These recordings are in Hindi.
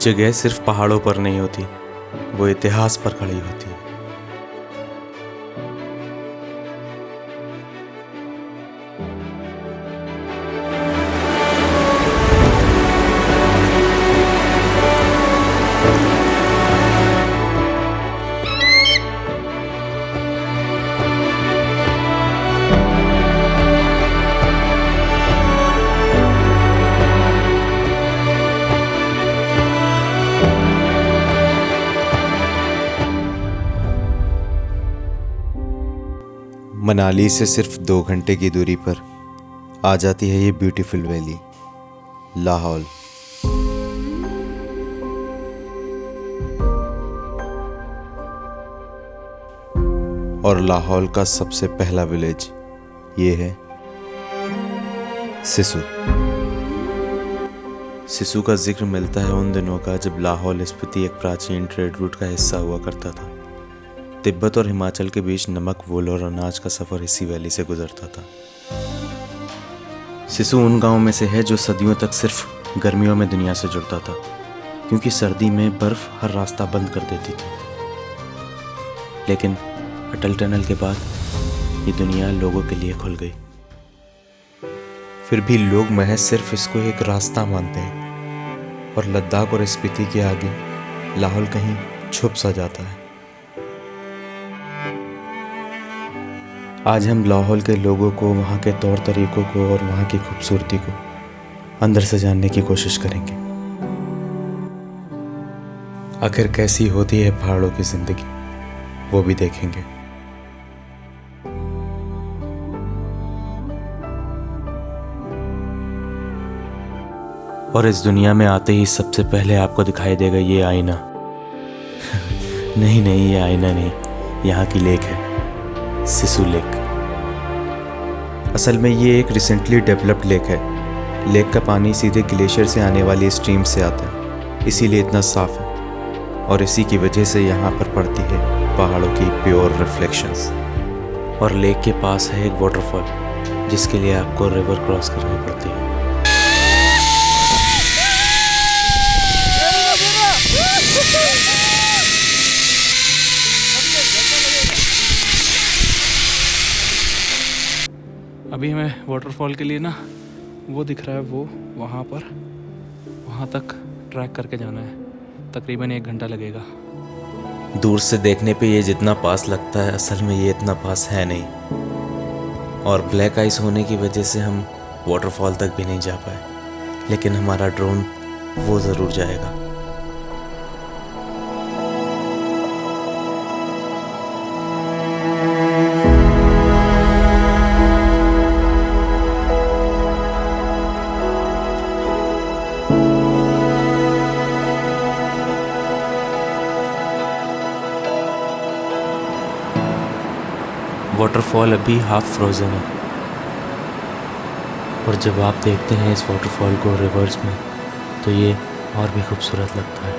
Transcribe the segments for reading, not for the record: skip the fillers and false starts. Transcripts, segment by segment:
जगह सिर्फ पहाड़ों पर नहीं होती, वो इतिहास पर खड़ी होती है। मनाली से सिर्फ 2 घंटे की दूरी पर आ जाती है ये ब्यूटीफुल वैली, लाहौल। और लाहौल का सबसे पहला विलेज ये है सिसु। सिसु का जिक्र मिलता है उन दिनों का जब लाहौल स्पीति एक प्राचीन ट्रेड रूट का हिस्सा हुआ करता था। तिब्बत और हिमाचल के बीच नमक, वूल और अनाज का सफ़र इसी वैली से गुजरता था। सिसु उन गांवों में से है जो सदियों तक सिर्फ गर्मियों में दुनिया से जुड़ता था, क्योंकि सर्दी में बर्फ़ हर रास्ता बंद कर देती थी। लेकिन अटल टनल के बाद ये दुनिया लोगों के लिए खुल गई। फिर भी लोग महज सिर्फ इसको एक रास्ता मानते हैं, और लद्दाख और स्पीति के आगे लाहौल कहीं छुप सा जाता है। आज हम लाहौल के लोगों को, वहाँ के तौर तरीकों को और वहाँ की खूबसूरती को अंदर से जानने की कोशिश करेंगे। आखिर कैसी होती है पहाड़ों की जिंदगी, वो भी देखेंगे। और इस दुनिया में आते ही सबसे पहले आपको दिखाई देगा ये आईना। नहीं, ये आईना नहीं, यहाँ की लेक है, सिसु लेक। असल में ये एक रिसेंटली डेवलप्ड लेक है। लेक का पानी सीधे ग्लेशियर से आने वाली स्ट्रीम से आता है, इसीलिए इतना साफ है, और इसी की वजह से यहाँ पर पड़ती है पहाड़ों की प्योर रिफ्लेक्शंस। और लेक के पास है एक वाटरफॉल, जिसके लिए आपको रिवर क्रॉस करनी पड़ती है। अभी हमें वाटरफॉल के लिए ना वो दिख रहा है, वो वहाँ तक ट्रैक करके जाना है। तकरीबन 1 घंटा लगेगा। दूर से देखने पे ये जितना पास लगता है, असल में ये इतना पास है नहीं। और ब्लैक आइस होने की वजह से हम वाटरफॉल तक भी नहीं जा पाए, लेकिन हमारा ड्रोन वो ज़रूर जाएगा। वाटरफॉल अभी हाफ फ्रोज़न है, और जब आप देखते हैं इस वाटरफॉल को रिवर्स में, तो ये और भी खूबसूरत लगता है।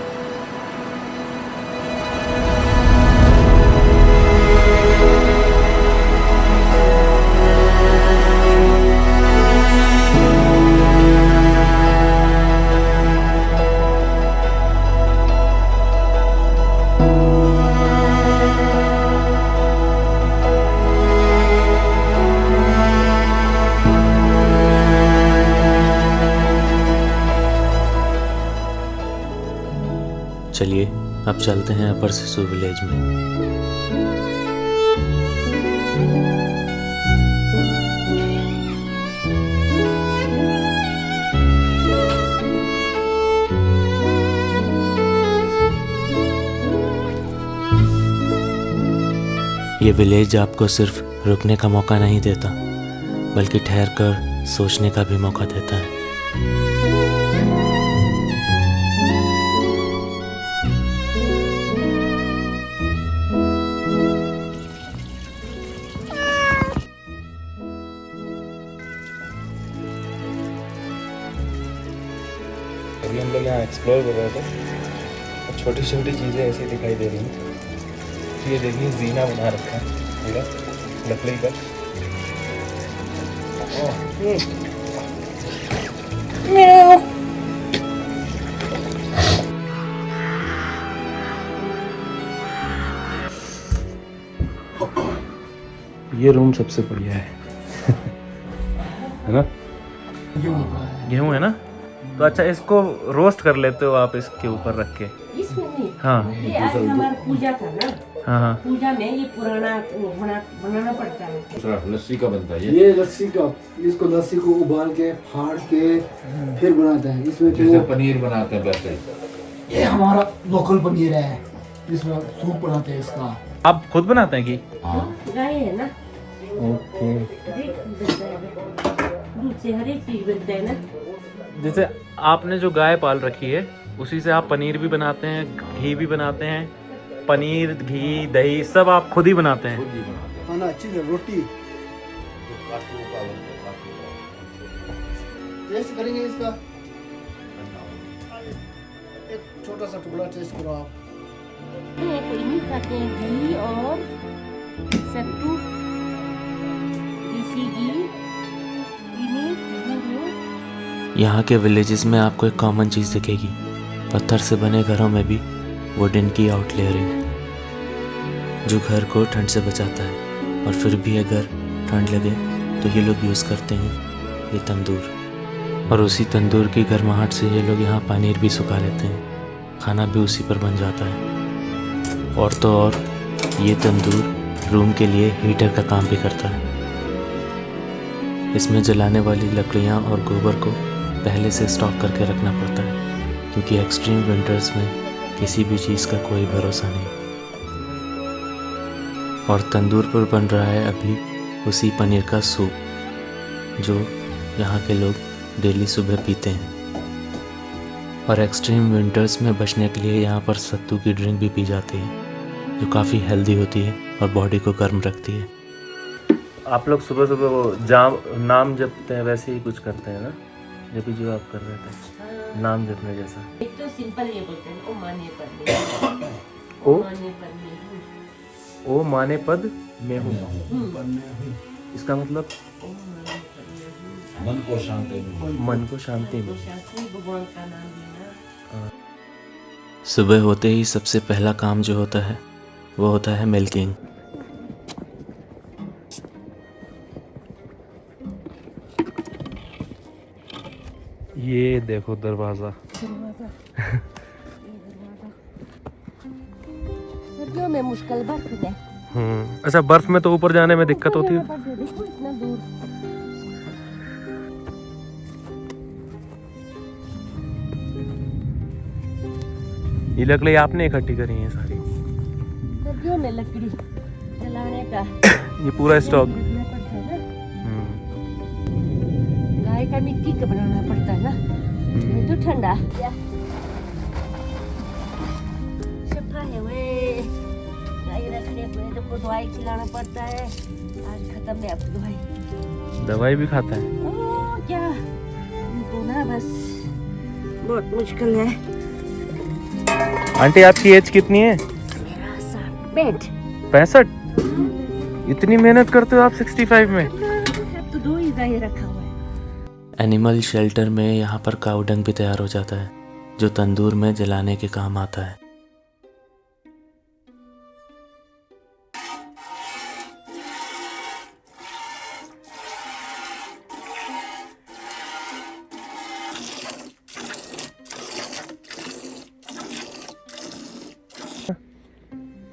चलिए अब चलते हैं अपर सिसु विलेज में। ये विलेज आपको सिर्फ रुकने का मौका नहीं देता, बल्कि ठहर कर सोचने का भी मौका देता है। अभी हम लोग यहाँ एक्सप्लोर कर रहे थे, और छोटी छोटी चीज़ें ऐसी दिखाई दे रही हैं। ये देखिए, जीना बना रखा है पूरा लकड़ी का। ये रूम सबसे बढ़िया है है ना? गेहूँ है ना? तो अच्छा, इसको रोस्ट कर लेते हो आप इसके ऊपर रख के? इसमें नहीं, हाँ ये आज हमारा पूजा था ना, हाँ हाँ। पूजा में ये पुराना बनाना पड़ता है। दूसरा लस्सी का बनता है ये लस्सी का, इसको लस्सी को उबाल के फाड़ के फिर बनाते हैं। इसमें जैसे तो पनीर बनाते हैं वैसे ही। ये हमारा लोकल पनीर है, इसमें सूप बनाते हैं इसका। आप खुद बनाते हैं कि? गाय है ना, ओके। दूध से हर एक चीज बनता है ना। जैसे आपने जो गाय पाल रखी है उसी से आप पनीर भी बनाते हैं, घी भी बनाते हैं, पनीर घी दही सब आप खुद ही बनाते हैं? खाना अच्छी है, रोटी टेस्ट करेंगे इसका। एक छोटा सा टुकड़ा टेस्ट करो आप। कोई नहीं खाते हैं घी और सत्तू, देसी घी, चीनी, दूध। यहाँ के विलेजेस में आपको एक कॉमन चीज़ दिखेगी, पत्थर से बने घरों में भी वुडन की आउटलेयरिंग, जो घर को ठंड से बचाता है। और फिर भी अगर ठंड लगे तो ये लोग यूज़ करते हैं ये तंदूर, और उसी तंदूर की गर्माहट से ये लोग यहाँ पनीर भी सुखा लेते हैं, खाना भी उसी पर बन जाता है। और तो और ये तंदूर रूम के लिए हीटर का काम भी करता है। इसमें जलाने वाली लकड़ियाँ और गोबर को पहले से स्टॉक करके रखना पड़ता है, क्योंकि एक्सट्रीम विंटर्स में किसी भी चीज़ का कोई भरोसा नहीं। और तंदूर पर बन रहा है अभी उसी पनीर का सूप, जो यहाँ के लोग डेली सुबह पीते हैं। और एक्सट्रीम विंटर्स में बचने के लिए यहाँ पर सत्तू की ड्रिंक भी पी जाती है, जो काफ़ी हेल्दी होती है और बॉडी को गर्म रखती है। आप लोग सुबह सुबह वो जाम नाम जपते हैं, वैसे ही कुछ करते हैं ना? जब भी जो आप कर रहे थे नाम जपने जैसा। एक तो सिंपल ये बोलते हैं, ओ माने पद में, ओ माने पद में हूँ। ओ माने पद में हूँ, इसका मतलब ओ माने पद में हूँ। मन को शांति मन को शांति तो में। शास्त्री भगवान का नाम लेना। सुबह होते ही सबसे पहला काम जो होता है वो होता है मिल्किंग। ये देखो दरवाज़ा। सर्दियों में मुश्किल बर्फ है। अच्छा, बर्फ में तो ऊपर जाने में दिक्कत होती है? देखो इतना दूर। ये लकड़ी आपने इकट्ठी करी है सारी? सर्दियों में लकड़ी जलाने का ये पूरा स्टॉक? रखना पड़ता है ना। गाय का मिट्टी का बनाना पड़ता है ना, नहीं तो ठंडा। सफा है वे, गाय रखने को तो दवाई खिलाना पड़ता है। आज खत्म है अब दवाई। दवाई भी खाता है? ओ क्या, उनको ना बस बहुत मुश्किल है। आंटी आपकी एज कितनी है? मेरा पेट 65? इतनी मेहनत करते हो आप 65 में? अब तो 2 ही गाय रखा हुआ है। एनिमल शेल्टर में यहाँ पर काऊ डंग भी तैयार हो जाता है, जो तंदूर में जलाने के काम आता है।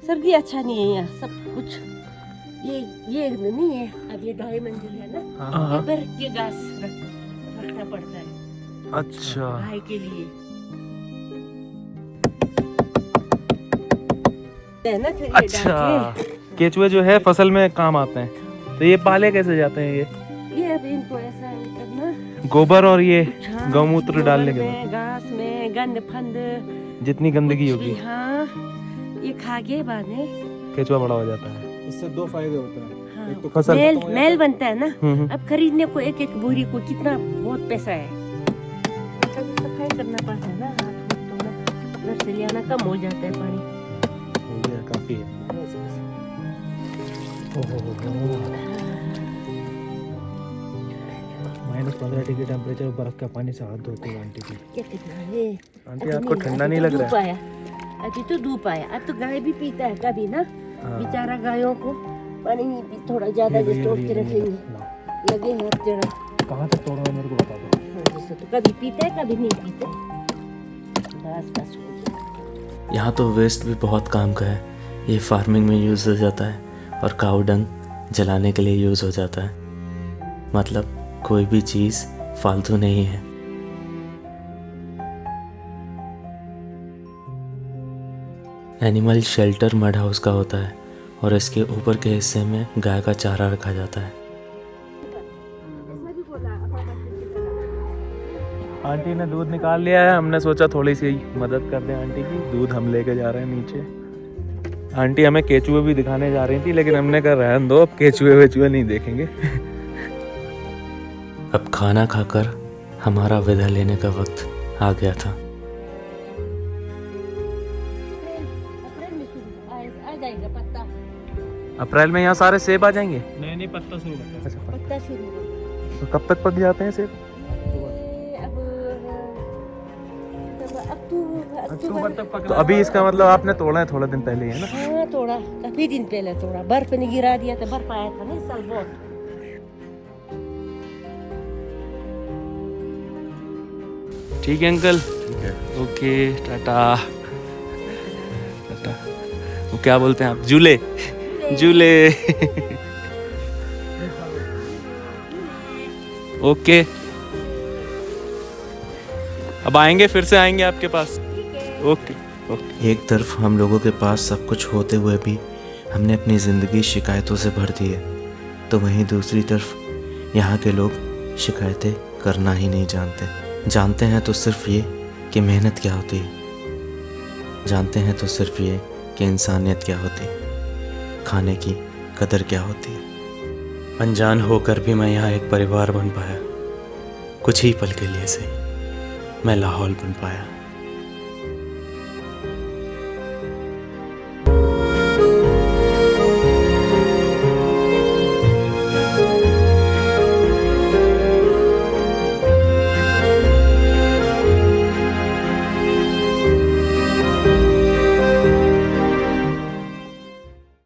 सर्दी अच्छा नहीं है यहाँ, सब कुछ ये नहीं है। अब ये 2.5 मंजिल है ना, हाँ। ये पर के घास रखना पड़ता है अच्छा, गाय के लिए है ना। फिर ये अच्छा। डाल के केचुए जो है फसल में काम आते हैं, तो ये पाले कैसे जाते हैं? ये अब इनको ऐसा करना, गोबर और ये हाँ, गौमूत्र डालने के गोबर बाद में, घास में गंद फंद जितनी गंदगी कुछ भी, होगी हाँ ये खा के बाद में केचुआ बड़ा हो जाता है। इससे 2 फायदे होते हैं। हाँ, एक तो फसल मेल बनता है ना। हम्म। अब खरीदने को एक बोरी को कितना बहुत पैसा है। कभी सफाई करना पड़ता है ना, हाथ धोना, घर से ले आना कम हो जाता है पानी। हो गया, काफी है। -15 डिग्री टेम्परेचर, बर्फ का पानी से हाथ धोते हैं आंटी जी। क्या कितना है आंटी आपको ठंडा नहीं लग रहा है? अभी तो धूप आया, अब तो गाय भी पीता है कभी ना, बेचारा गायों को पानी नहीं पी, थोड़ा ज्यादा जैसे तोड़ के रखेंगे, लगे हैं हर जगह। कहाँ तक तोड़ना है मेरे को बता दो। जैसे तो कभी पीते हैं कभी नहीं पीते, बस बस हो गया। यहाँ तो वेस्ट भी बहुत काम का है। ये फार्मिंग में यूज़ हो जाता है और काऊ डंग जलाने के लिए यूज़ हो जाता है। मतलब कोई भी चीज़ फालतू नहीं है। एनिमल शेल्टर मड हाउस का होता है और इसके ऊपर के हिस्से में गाय का चारा रखा जाता है। आंटी ने दूध निकाल लिया है, हमने सोचा थोड़ी सी मदद कर दें आंटी की। दूध हम लेके जा रहे हैं नीचे। आंटी हमें केचुए भी दिखाने जा रही थी, लेकिन हमने कहा रहने दो, अब केचुए वेचुए नहीं देखेंगे। अब खाना खाकर हमारा विदा लेने का वक्त आ गया था। अप्रैल में शुरू आ जाएगा पत्ता, अप्रैल में यहाँ सारे सेब आ जाएंगे। नहीं नहीं, पत्ता शुरू होता है। अच्छा, पत्ता शुरू। तो कब तक पक जाते हैं सेब? अक्टूबर तक तो अभी इसका मतलब आपने तोड़ा है थोड़ा दिन पहले ही, है ना? हाँ तोड़ा, काफी दिन पहले तोड़ा। बर्फ नहीं गिरा दिया था, बर्फ आया था ना इस साल बहुत। ठीक है अंकल, ओके, टाटा टाटा। वो क्या बोलते हैं आप, झूले झूले। ओके, अब आएंगे, फिर से आएंगे आपके पास। Okay okay. एक तरफ हम लोगों के पास सब कुछ होते हुए भी हमने अपनी ज़िंदगी शिकायतों से भर दी है, तो वहीं दूसरी तरफ यहाँ के लोग शिकायतें करना ही नहीं जानते। जानते हैं तो सिर्फ ये कि मेहनत क्या होती है, जानते हैं तो सिर्फ ये कि इंसानियत क्या होती है, खाने की कदर क्या होती है। अनजान होकर भी मैं यहाँ एक परिवार बन पाया। कुछ ही पल के लिए सही, मैं लाहौल बन पाया।